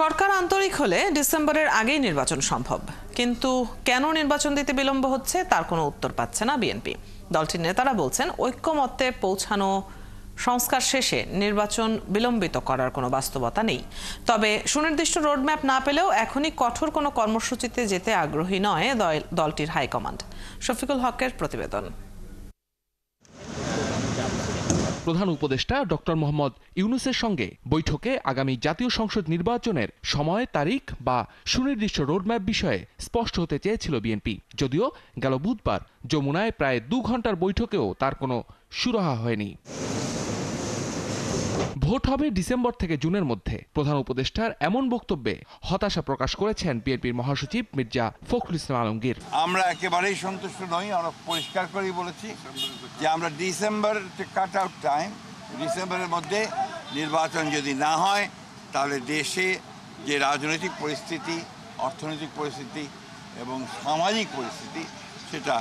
সরকার আন্তরিক হলে ডিসেম্বরের আগেই নির্বাচন সম্ভব, কিন্তু কেন নির্বাচন দিতে বিলম্ব হচ্ছে তার কোনো উত্তর পাচ্ছে না বিএনপি। দলটির নেতারা বলছেন, ঐক্যমত্যে পৌঁছানো সংস্কার শেষে নির্বাচন বিলম্বিত করার কোনো বাস্তবতা নেই। তবে সুনির্দিষ্ট রোডম্যাপ না পেলেও এখনই কঠোর কোনো কর্মসূচিতে যেতে আগ্রহী নয় দলটির হাইকমান্ড। শফিকুল হকের প্রতিবেদন। প্রধান উপদেষ্টা ডক্টর মোহাম্মদ ইউনূসের সঙ্গে বৈঠকে আগামী জাতীয় সংসদ নির্বাচনের সময়, তারিখ বা সুনির্দিষ্ট রোডম্যাপ বিষয়ে স্পষ্ট হতে চেয়েছিল বিএনপি। যদিও গেল বুধবার যমুনায় প্রায় 2 ঘন্টার বৈঠকেও তার কোনো সুরাহা হয়নি। ভোট হবে ডিসেম্বর থেকে জুনের মধ্যে। প্রধান উপদেষ্টার এমন বক্তব্যে হতাশা প্রকাশ করেছেন বিএনপির মহাসচিব মির্জা ফখরুল ইসলাম আলমগীর। আমরা একেবারেই সন্তুষ্ট নই। আমরা পরিষ্কার করেই বলেছি যে আমরা ডিসেম্বর কাট আউট টাইম, ডিসেম্বরের মধ্যে নির্বাচন যদি না হয় তাহলে দেশে যে রাজনৈতিক পরিস্থিতি, অর্থনৈতিক পরিস্থিতি এবং সামাজিক পরিস্থিতি সেটা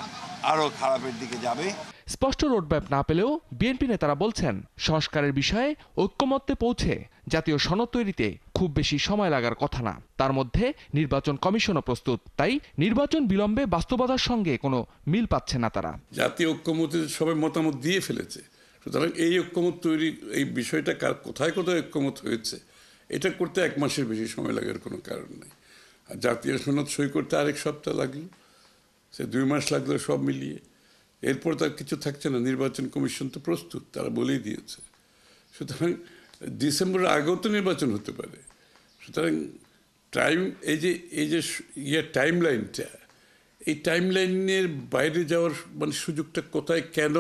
আরও খারাপের দিকে যাবে। স্পষ্ট রোডম্যাপ না পেলেও বিএনপি নেতারা বলছেন, সংস্কারের বিষয়ে ঐক্যমত্যে পৌঁছে জাতীয় সনদ তৈরিতে খুব বেশি সময় লাগার কথা না। তার মধ্যে নির্বাচন কমিশনও প্রস্তুত। তাই নির্বাচন বিলম্বে বাস্তবতার সঙ্গে কোনো মিল পাচ্ছে না তারা। জাতীয় ঐক্যমত্যে সবাই মতামত দিয়ে ফেলেছে, সুতরাং এই ঐক্যমত তৈরি, এই বিষয়টা কোথায় কোথায় ঐক্যমত হয়েছে এটা করতে 1 মাসের বেশি সময় লাগার কোনো কারণ নেই। আর জাতীয় সনদ সই করতে আরেক সপ্তাহ লাগলো, সে 2 মাস লাগলো সব মিলিয়ে। এরপর তার কিছু থাকছে না। নির্বাচন কমিশন তো প্রস্তুত, তারা বলেই দিয়েছে। সুতরাং ডিসেম্বরের আগেও তো নির্বাচন হতে পারে। সুতরাং এই যে টাইম লাইনটা, এই টাইম লাইনের বাইরে যাওয়ার সুযোগটা কোথায়, কেন,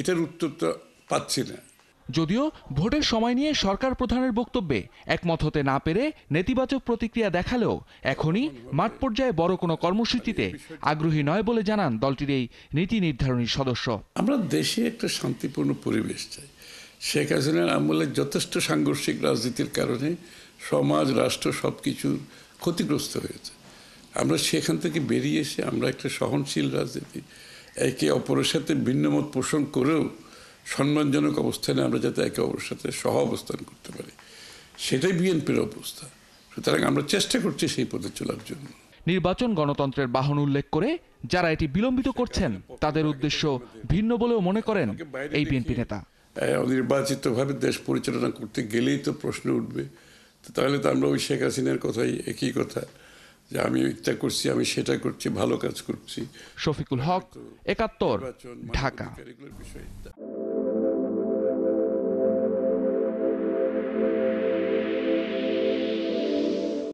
এটার উত্তরটা পাচ্ছি না। যদিও ভোটের সময় নিয়ে সরকার প্রধানের বক্তব্যে একমত হতে না পেরে নেতিবাচক প্রতিক্রিয়া দেখালেও এখনই মাঠ পর্যায়ে বড় কোনো কর্মসূচিতে আগ্রহী নয় বলে জানান দলটির এই নীতি নির্ধারণী সদস্য। আমরা দেশে একটা শান্তিপূর্ণ পরিবেশ চাই। শেখ হাসিনার আমলে যথেষ্ট সাংঘর্ষিক রাজনীতির কারণে সমাজ, রাষ্ট্র সবকিছু ক্ষতিগ্রস্ত হয়েছে। আমরা সেখান থেকে বেরিয়ে এসে আমরা একটা সহনশীল রাজনীতি, একে অপরের সাথে ভিন্নমত পোষণ করেও সম্মানজনক অবস্থানে আমরা যাতে একে অপরের সাথে সহ অবস্থান করতে পারি, সেটাই বিএনপির অবস্থা। সুতরাং আমরা চেষ্টা করছি সেই পথে চলার জন্য। নির্বাচন গণতন্ত্রের বাহন উল্লেখ করে যারা এটি বিলম্বিত করছেন তাদের উদ্দেশ্য ভিন্ন বলেও মনে করেন এই বিএনপি নেতা। অনির্বাচিতভাবে দেশ পরিচালনা করতে গেলেই তো প্রশ্ন উঠবে, তাহলে তো আমরা ওই শেখ হাসিনার কথাই, একই কথা, যে আমি এটা করছি, আমি সেটা করছি, ভালো কাজ করছি। শফিকুল হক, ৭১, ঢাকা।